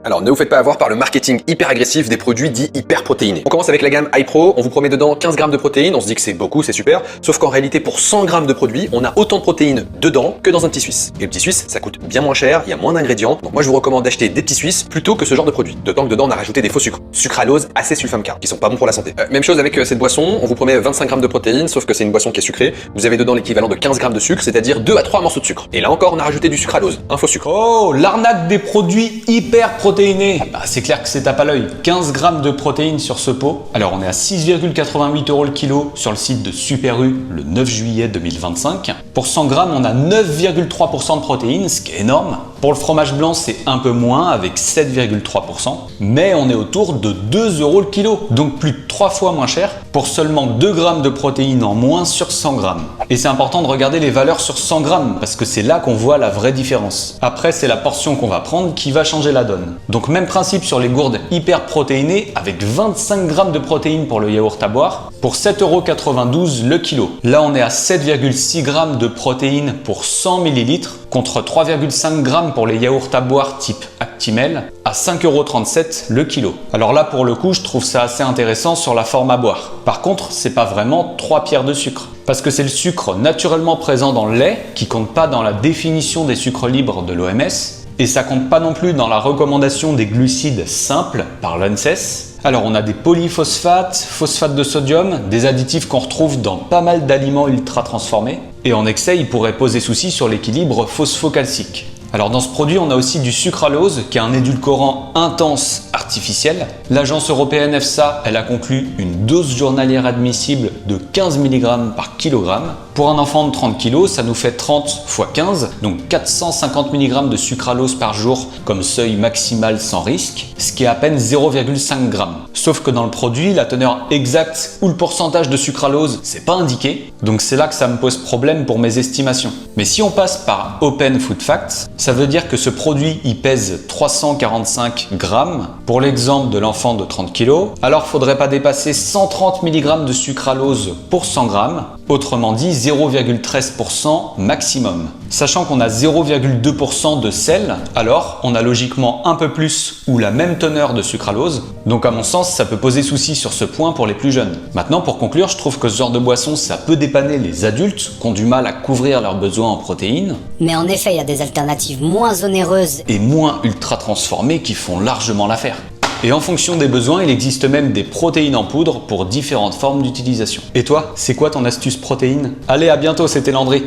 Alors ne vous faites pas avoir par le marketing hyper agressif des produits dits hyper protéinés. On commence avec la gamme iPro, on vous promet dedans 15 grammes de protéines, on se dit que c'est beaucoup, c'est super, sauf qu'en réalité pour 100 grammes de produits, on a autant de protéines dedans que dans un petit suisse. Et le petit suisse, ça coûte bien moins cher, il y a moins d'ingrédients, donc moi je vous recommande d'acheter des petits suisses plutôt que ce genre de produits. D'autant que dedans on a rajouté des faux sucres, sucralose, acésulfame-car, qui sont pas bons pour la santé. Même chose avec cette boisson, on vous promet 25 grammes de protéines, sauf que c'est une boisson qui est sucrée, vous avez dedans l'équivalent de 15 grammes de sucre, c'est-à-dire 2 à 3 morceaux de sucre. Et là encore on a rajouté du sucralose, un faux sucre. Oh, l'arnaque des produits hyper protéinés. Bah, c'est clair que c'est tape à l'œil. 15 grammes de protéines sur ce pot. Alors on est à 6,88 € le kilo sur le site de Super U le 9 juillet 2025. Pour 100 grammes, on a 9,3% de protéines, ce qui est énorme. Pour le fromage blanc, c'est un peu moins avec 7,3%. Mais on est autour de 2 € le kilo, donc plus de 3 fois moins cher pour seulement 2 grammes de protéines en moins sur 100 grammes. Et c'est important de regarder les valeurs sur 100 grammes parce que c'est là qu'on voit la vraie différence. Après, c'est la portion qu'on va prendre qui va changer la donne. Donc même principe sur les gourdes hyper protéinées avec 25 grammes de protéines pour le yaourt à boire pour 7,92 € le kilo. Là, on est à 7,6 grammes de protéines pour 100 ml contre 3,5 grammes pour les yaourts à boire type Actimel à 5,37 € le kilo. Alors là, pour le coup, je trouve ça assez intéressant sur la forme à boire. Par contre, c'est pas vraiment 3 pierres de sucre. Parce que c'est le sucre naturellement présent dans le lait qui compte pas dans la définition des sucres libres de l'OMS et ça compte pas non plus dans la recommandation des glucides simples par l'ANSES. Alors on a des polyphosphates, phosphates de sodium, des additifs qu'on retrouve dans pas mal d'aliments ultra transformés et en excès, ils pourraient poser souci sur l'équilibre phosphocalcique. Alors dans ce produit, on a aussi du sucralose qui est un édulcorant intense artificiel. L'agence européenne EFSA, elle a conclu une dose journalière admissible de 15 mg par kilogramme. Pour un enfant de 30 kg, ça nous fait 30 x 15, donc 450 mg de sucralose par jour comme seuil maximal sans risque, ce qui est à peine 0,5 g. Sauf que dans le produit, la teneur exacte ou le pourcentage de sucralose, c'est pas indiqué, donc c'est là que ça me pose problème pour mes estimations. Mais si on passe par Open Food Facts, ça veut dire que ce produit il pèse 345 grammes pour l'exemple de l'enfant de 30 kg, alors faudrait pas dépasser 130 mg de sucralose pour 100 grammes, autrement dit 0,13% maximum. Sachant qu'on a 0,2% de sel, alors on a logiquement un peu plus ou la même teneur de sucralose, donc à mon sens ça peut poser souci sur ce point pour les plus jeunes. Maintenant pour conclure, je trouve que ce genre de boisson ça peut dépanner les adultes qui ont du mal à couvrir leurs besoins en protéines. Mais en effet, il y a des alternatives moins onéreuses et moins ultra transformées qui font largement l'affaire. Et en fonction des besoins, il existe même des protéines en poudre pour différentes formes d'utilisation. Et toi, c'est quoi ton astuce protéine? Allez, à bientôt, c'était Landry.